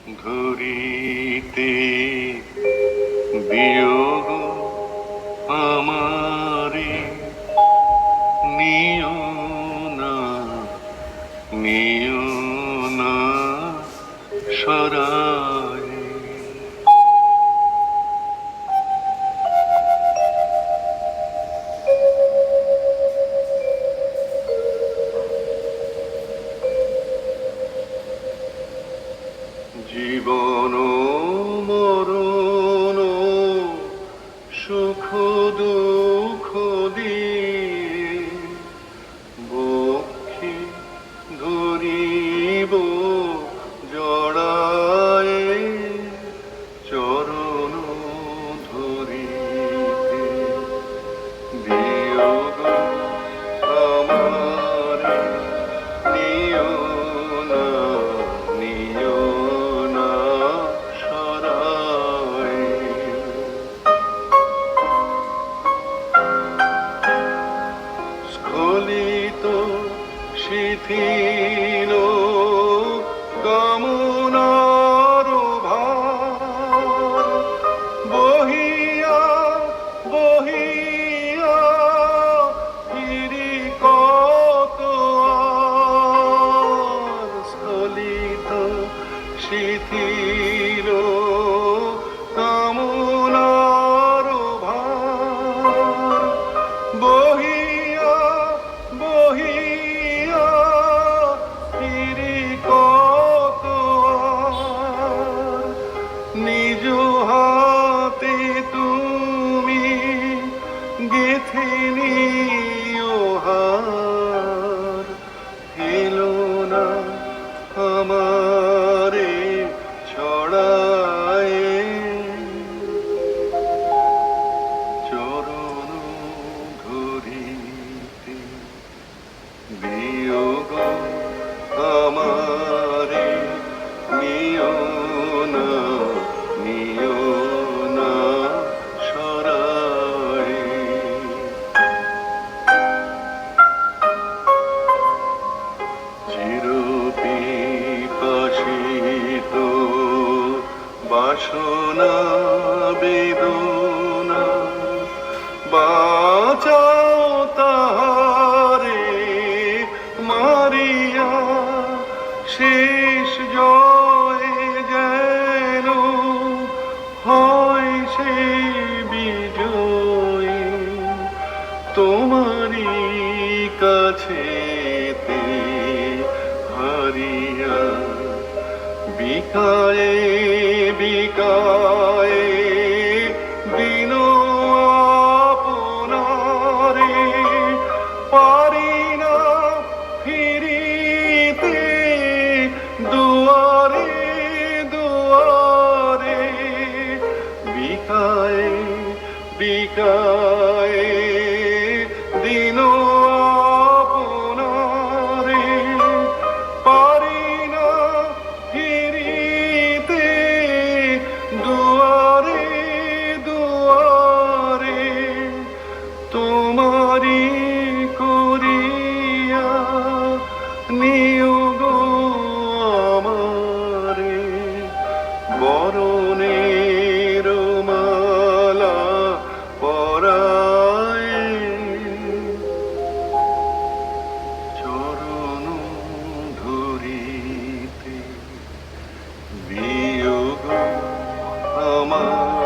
ধরিতে বিয়োগ আমারে নিও না, নিও না সরায়। জীবন মরণ সুখ দুঃখ দিয়ে বক্ষে ধরিব জড়ায়, চরণ ধরিতে বিয়োগ আমারে নিও না, নিও না সরায়। স্খলিত শিথিল কামনার ভার বহিয়া বহিয়া ফিরি কত আর। স্খলিত শিথিল কামনার ভার বহিয়া বহিয়া ফিরি কত আর। নিজ হাতে তুমি গেথে নিও হার, এলো না আমারে ছড়ায়, চরণ ধরিতে বিয়োগ আমারে নিও না, নিও না সরায়। চিরপিপাসিত বাসনা বেদনা বাঁচাও তাহারে মারিয়া, শেষ জয় যেন হয় সে বিজয়। তোমারই কাছেতে হারিয়া বিকায়ে বিকায়ে দিন আপনারে পারি না ফিরিতে দুয়ারে দুয়ারে। বিকায়ে বিকায়ে দিন আপনারে পারি না ফিরিতে দুয়ারে দুয়ারে। তোমারি করিয়া নিও গো আমারে, বরণের মালা পরায়, চরণ ধরিতে বিয়োগ আমার।